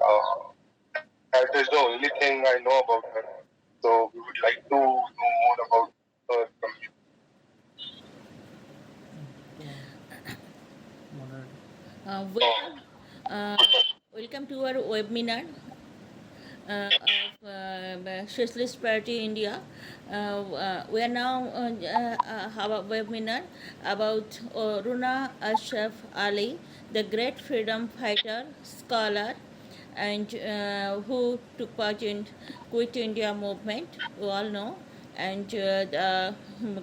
That is the only thing I know about her. So we would like to know more about her from you. Welcome to our webinar of Socialist Party India. We are now have a webinar about Runa Ashraf Ali, the great freedom fighter, scholar, and who took part in Quit India movement. We all know, and the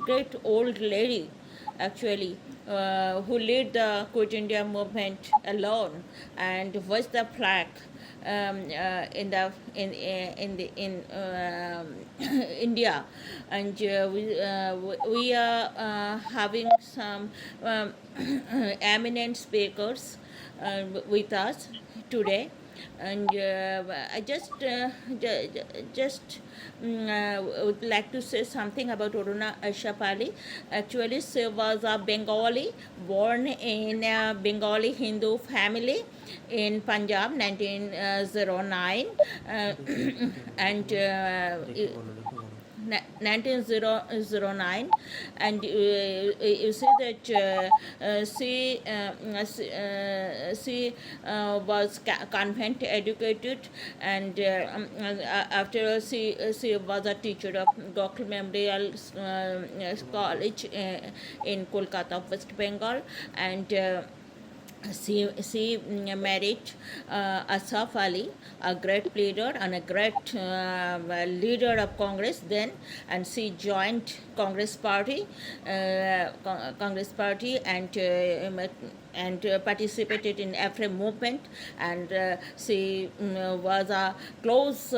great old lady actually who led the Quit India movement alone and hoist the flag in India, and we are having some eminent speakers with us today, and I just would like to say something about Aruna Ashraf Ali. Actually, she was a Bengali, born in a Bengali Hindu family in Punjab, 1909, and 1909, and you see that she was convent educated, and after she was a teacher of Gokul Memorial College in Kolkata, West Bengal, and she married Asaf Ali, a great leader and a great leader of Congress then, and she joined Congress Party, and participated in every movement, and she was a close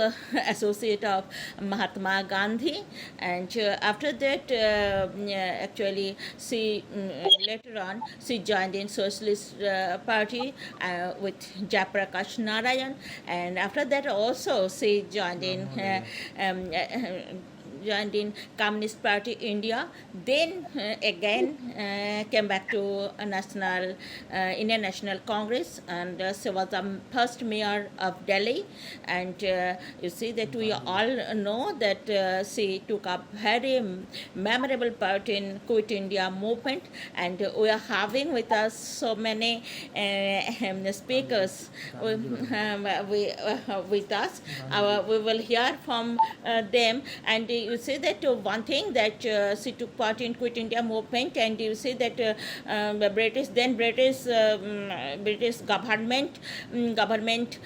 associate of Mahatma Gandhi, and after that actually she later on she joined in Socialist Party with Jayaprakash Narayan, and after that also she joined in joined in Communist Party India, then again came back to Indian National Congress, and she was the first mayor of Delhi, and you see that we all know that she took up very memorable part in Quit India movement, and we are having with us so many speakers with us. We will hear from them, and you see that one thing that she took part in Quit India movement, and you see that British government government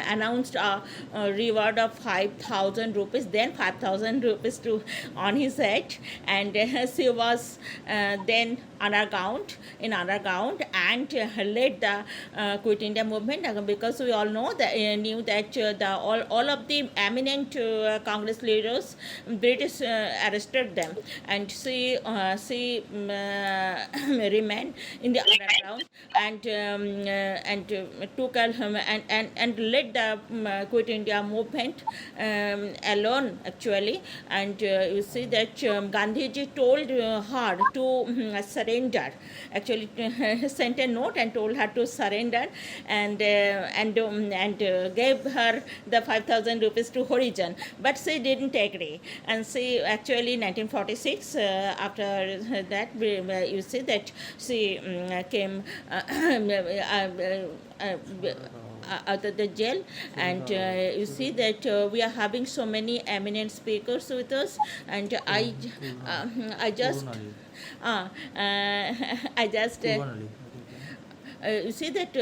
announced a reward of 5,000 rupees, then 5,000 rupees to on his head, and she was then underground and led the Quit India movement, because we all know that knew that the all of the eminent Congress leaders British arrested them, and she remained in the underground, and took and led the Quit India movement alone actually, and you see that Gandhiji told her to surrender, actually sent a note and told her to surrender, and gave her the 5,000 rupees to Horijan, but she didn't agree, and she actually 1946 after that you see that she came out of the jail, and you see that we are having so many eminent speakers with us, and I just I just you see that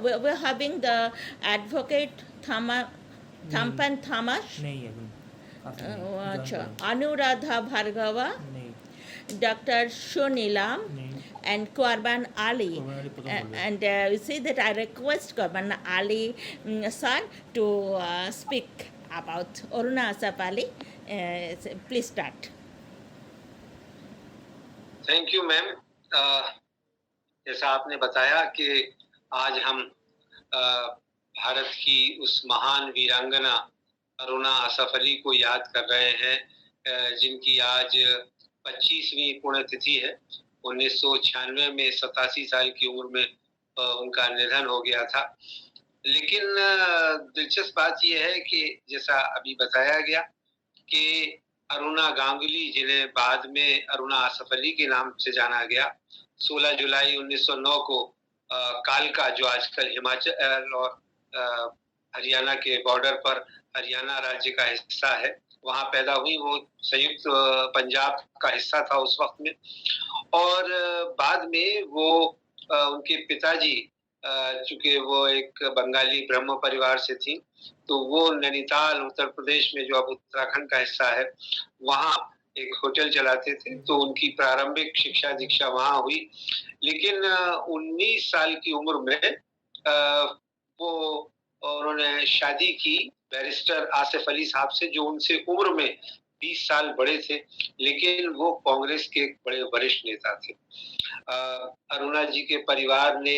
we're having the advocate Thampan Thamash, Anuradha Bhargava, Dr. Shunilam, and Korban Ali. And you see that I request Korban Ali sir to speak about Aruna Ashraf Ali. Please start. Thank you ma'am. जैसा आपने बताया कि आज हम भारत की उस महान वीरांगना अरुणा असफ अली को याद कर रहे हैं, जिनकी आज 25वीं पुण्यतिथि है। 1996 में 87 साल की उम्र में उनका निधन हो गया था। लेकिन दिलचस्प बात यह है कि जैसा अभी बताया गया कि अरुणा गांगुली, जिन्हें बाद में अरुणा आसफ अली के नाम से जाना गया, 16 जुलाई 1909 को कालका, जो आजकल हिमाचल और हरियाणा के बॉर्डर पर हरियाणा राज्य का हिस्सा है, वहां पैदा हुई। वो संयुक्त पंजाब का हिस्सा था उस वक्त में। और बाद में वो उनके पिताजी, चूंकि वो एक बंगाली ब्रह्म परिवार से थी, तो वो नैनीताल, उत्तर प्रदेश में, जो अब उत्तराखंड का हिस्सा है, वहाँ एक होटल चलाते थे। तो उनकी प्रारंभिक शिक्षा दीक्षा वहाँ हुई। लेकिन 19 साल की उम्र में वो उन्होंने शादी की बैरिस्टर आसिफ अली साहब से, जो उनसे उम्र में 20 साल बड़े थे, लेकिन वो कांग्रेस के एक बड़े वरिष्ठ नेता थे। अरुणा जी के परिवार ने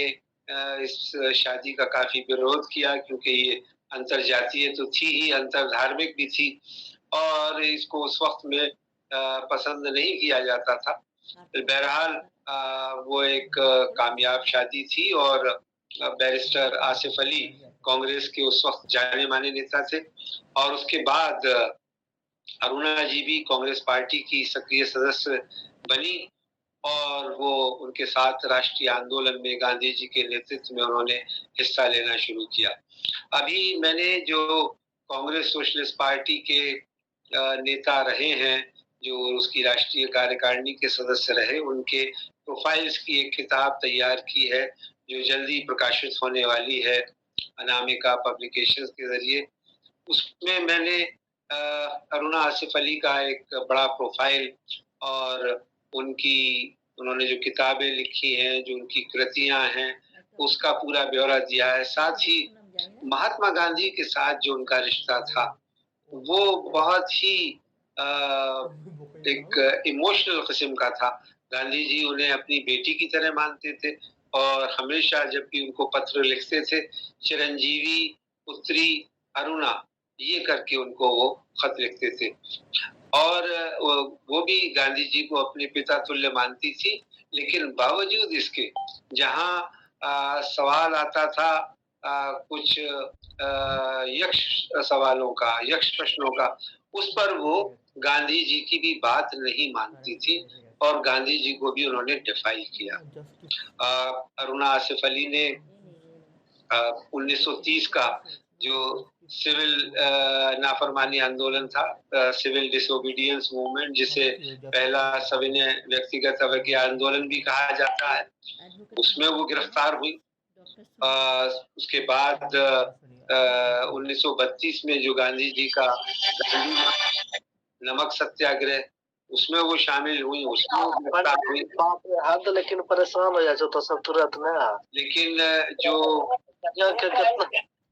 इस शादी का काफी विरोध किया, क्योंकि ये अंतरजातीय तो थी ही, अंतरधार्मिक भी थी, और इसको उस वक्त में पसंद नहीं किया जाता था। बहरहाल वो एक कामयाब शादी थी, और बैरिस्टर आसिफ अली कांग्रेस के उस वक्त जाने माने नेता थे। और उसके बाद अरुणा जी भी कांग्रेस पार्टी की सक्रिय सदस्य बनी, और वो उनके साथ राष्ट्रीय आंदोलन में गांधी जी के नेतृत्व में उन्होंने हिस्सा लेना शुरू किया। अभी मैंने जो कांग्रेस सोशलिस्ट पार्टी के नेता रहे हैं, जो उसकी राष्ट्रीय कार्यकारिणी के सदस्य रहे, उनके प्रोफाइल्स की एक किताब तैयार की है, जो जल्दी प्रकाशित होने वाली है अनामिका पब्लिकेशंस के जरिए। उसमें मैंने अरुणा आसिफ अली का एक बड़ा प्रोफाइल और उन्होंने जो किताबें लिखी हैं, जो उनकी कृतियां हैं, उसका पूरा ब्यौरा दिया है। साथ ही महात्मा गांधी के साथ जो उनका रिश्ता था, वो बहुत ही एक इमोशनल किस्म का था। गांधी जी उन्हें अपनी बेटी की तरह मानते थे, और हमेशा जब भी उनको पत्र लिखते थे, चिरंजीवी पुत्री अरुणा, ये करके उनको वो खत लिखते थे। और वो भी गांधी जी को अपने पिता तुल्य मानती थी। लेकिन बावजूद इसके, जहां सवाल आता था कुछ यक्ष सवालों का, यक्ष प्रश्नों का, उस पर वो गांधी जी की भी बात नहीं मानती थी, और गांधी जी को भी उन्होंने डिफाई किया। अरुणा आसिफ अली ने 1930 का जो सिविल नाफरमानी आंदोलन था, सिविल डिसोबीडियंस मूवमेंट, जिसे पहला सविनय व्यक्तिगत अवज्ञा आंदोलन भी कहा जाता है, उसमें वो गिरफ्तार हुई। उसके बाद 1932 में जो गांधी जी का नमक सत्याग्रह, उसमें वो शामिल हुई, उसमें वो गिरफ्तार हुई। हाँ तो लेकिन परेशान हो जाए तो सब तुरंत ना। लेकिन जो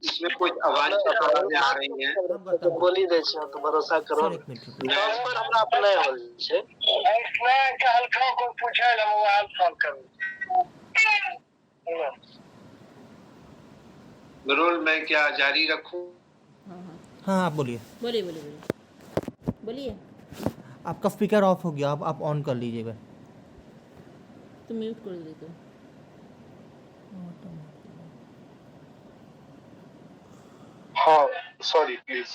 इसमें कुछ अवांछित आवाजें आ रही हैं, तो बोली दे छे, तो भरोसा करो। ट्रांसफर हमरा अपने होल छे, इसमें कहलखो को पूछे ल मोबाइल फोन करू। नरूल, मैं क्या जारी रखूं? हाँ आप बोलिए। बोलिए। आपका स्पीकर ऑफ हो गया, आप ऑन कर लीजिएगा। तो म्यूट कर दे तो। हाँ, sorry please.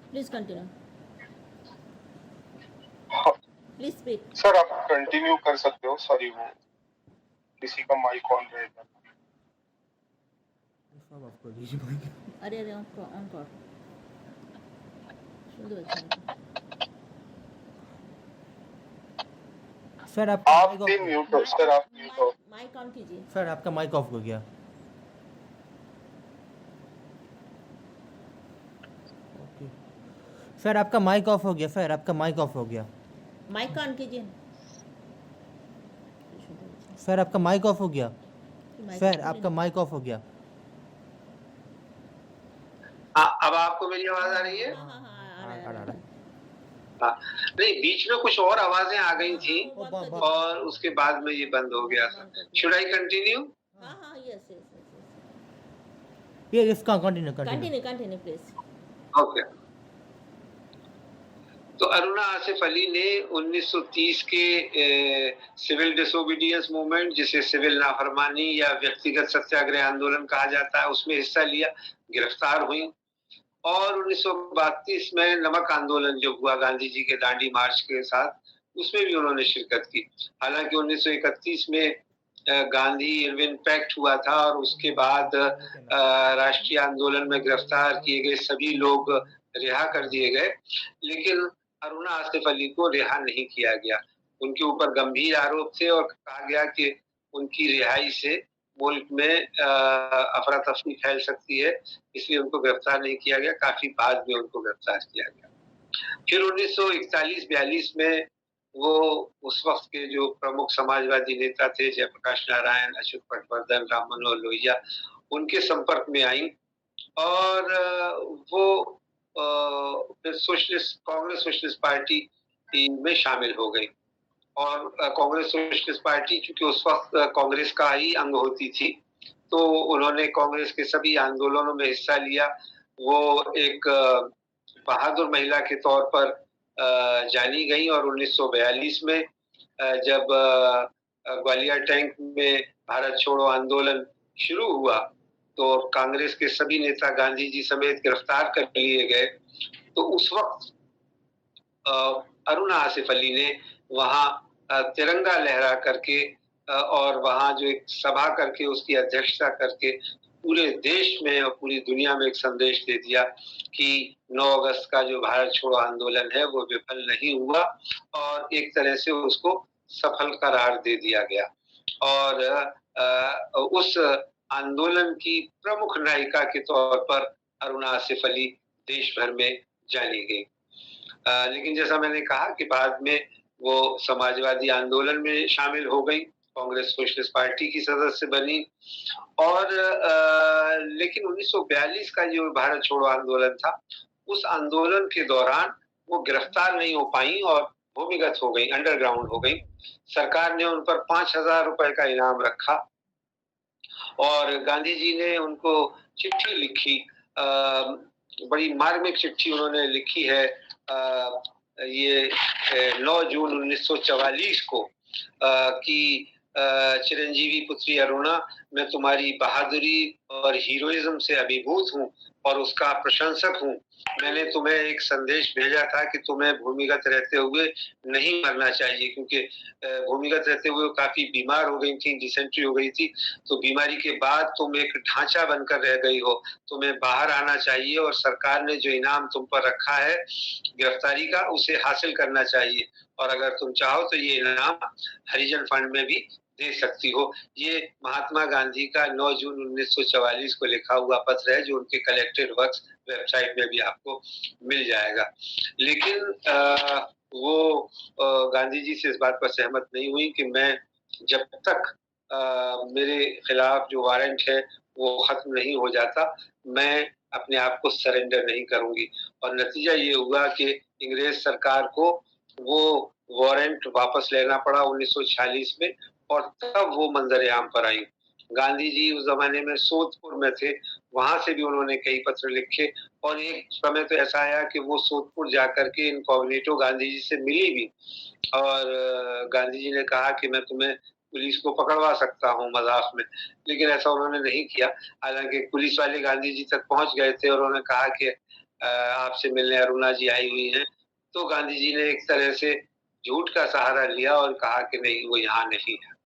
Please continue. Please speak. Sir आप कंटिन्यू कर सकते हो। सॉरी, वो किसी का माइक ऑन रहेगा। अरे ऑन कर। सुन दो। सर आप भी म्यूट हो। सर आप म्यूट हो। माइक ऑन कीजिए। सर आपका माइक ऑफ हो गया। ओके सर आपका माइक ऑफ हो गया। सर आपका माइक ऑफ हो गया। माइक ऑन कीजिए। सर आपका माइक ऑफ हो गया। सर आपका माइक ऑफ हो गया। अब आपको मेरी आवाज आ रही है? हाँ, नहीं, बीच में कुछ और आवाजें आ गई थी, और उसके बाद में ये बंद हो गया था। Should I continue? यस ये इसका कंटिन्यू प्लीज। ओके। तो अरुणा आसिफ अली ने 1930 के सिविल डिसोबीडियंस मूवमेंट, जिसे सिविल नाफरमानी या व्यक्तिगत सत्याग्रह आंदोलन कहा जाता है, उसमें हिस्सा लिया, गिरफ्तार हुई। और 1932 में नमक आंदोलन जो हुआ गांधी जी के दांडी मार्च के साथ, उसमें भी उन्होंने शिरकत की। हालांकि 1931 में गांधी इरविन पैक्ट हुआ था और उसके बाद राष्ट्रीय आंदोलन में गिरफ्तार किए गए सभी लोग रिहा कर दिए गए, लेकिन अरुणा आसिफ अली को रिहा नहीं किया गया। उनके ऊपर गंभीर आरोप थे और कहा गया कि उनकी रिहाई से मुल्क में अफरा तफरी फैल सकती है, इसलिए उनको गिरफ्तार नहीं किया गया। काफी बाद में उनको गिरफ्तार किया गया। फिर 1941-42 में वो उस वक्त के जो प्रमुख समाजवादी नेता थे, जयप्रकाश नारायण, अच्युत पटवर्धन, राम मनोहर लोहिया, उनके संपर्क में आई और वो फिर कांग्रेस सोशलिस्ट पार्टी में शामिल हो गई। और कांग्रेस सोशलिस्ट पार्टी चूंकि उस वक्त कांग्रेस का ही अंग होती थी, तो उन्होंने कांग्रेस के सभी आंदोलनों में हिस्सा लिया। वो एक बहादुर महिला के तौर पर जानी गई और 1942 में जब ग्वालियर टैंक में भारत छोड़ो आंदोलन शुरू हुआ तो कांग्रेस के सभी नेता गांधी जी समेत गिरफ्तार कर लिए गए। तो उस वक्त अरुणा आसिफ अली ने वहां तिरंगा लहरा करके और वहां जो एक सभा करके उसकी अध्यक्षता करके पूरे देश में और पूरी दुनिया में एक संदेश दे दिया कि 9 अगस्त का जो भारत छोड़ो आंदोलन है वो विफल नहीं हुआ और एक तरह से उसको सफल करार दे दिया गया। और उस आंदोलन की प्रमुख नायिका के तौर पर अरुणा आसिफ अली देश भर में जानी गई। लेकिन जैसा मैंने कहा कि बाद में वो समाजवादी आंदोलन में शामिल हो गई, कांग्रेस सोशलिस्ट पार्टी की सदस्य बनी और लेकिन 1942 का जो भारत छोड़ो आंदोलन था, उस आंदोलन के दौरान वो गिरफ्तार नहीं हो पाई और भूमिगत हो गई, अंडरग्राउंड हो गई। सरकार ने उन पर 5,000 रुपए का इनाम रखा और गांधी जी ने उनको चिट्ठी लिखी, बड़ी मार्मिक चिट्ठी उन्होंने लिखी है। ये 9 जून 1944 को कि चिरंजीवी पुत्री अरुणा, मैं तुम्हारी बहादुरी और हीरोइज्म से अभिभूत हूँ और उसका प्रशंसक हूँ। मैंने तुम्हें एक संदेश भेजा था कि तुम्हें भूमिगत रहते हुए नहीं मरना चाहिए, क्योंकि भूमिगत रहते हुए काफी बीमार हो गई थी, डिसेंट्री हो गई थी। तो बीमारी के बाद तुम एक ढांचा बनकर रह गई हो, तुम्हें बाहर आना चाहिए और सरकार ने जो इनाम तुम पर रखा है गिरफ्तारी का, उसे हासिल करना चाहिए और अगर तुम चाहो तो ये इनाम हरिजन फंड में भी दे सकती हो। ये महात्मा गांधी का 9 जून 1944 को लिखा हुआ पत्र है, जो उनके कलेक्टेड वर्क्स वेबसाइट में भी आपको मिल जाएगा। लेकिन वो गांधी जी से इस बात पर सहमत नहीं हुई कि मैं जब तक मेरे खिलाफ जो वारंट है वो खत्म नहीं हो जाता, मैं अपने आप को सरेंडर नहीं करूंगी। और नतीजा ये हुआ कि अंग्रेज सरकार को वो वारंट वापस लेना पड़ा 1946 में और तब वो मंजर-ए-आम पर आई। गांधी जी उस जमाने में सोदपुर में थे, वहां से भी उन्होंने कई पत्र लिखे और एक समय तो ऐसा आया कि वो सोदपुर जाकर के इनकॉग्निटो गांधी जी से मिली भी और गांधी जी ने कहा कि मैं तुम्हें पुलिस को पकड़वा सकता हूँ मजाक में, लेकिन ऐसा उन्होंने नहीं किया। हालांकि पुलिस वाले गांधी जी तक पहुंच गए थे और उन्होंने कहा कि आपसे मिलने अरुणा जी आई हुई हैं। तो गांधी जी ने एक तरह से झूठ का सहारा लिया और कहा कि नहीं, वो यहाँ नहीं है।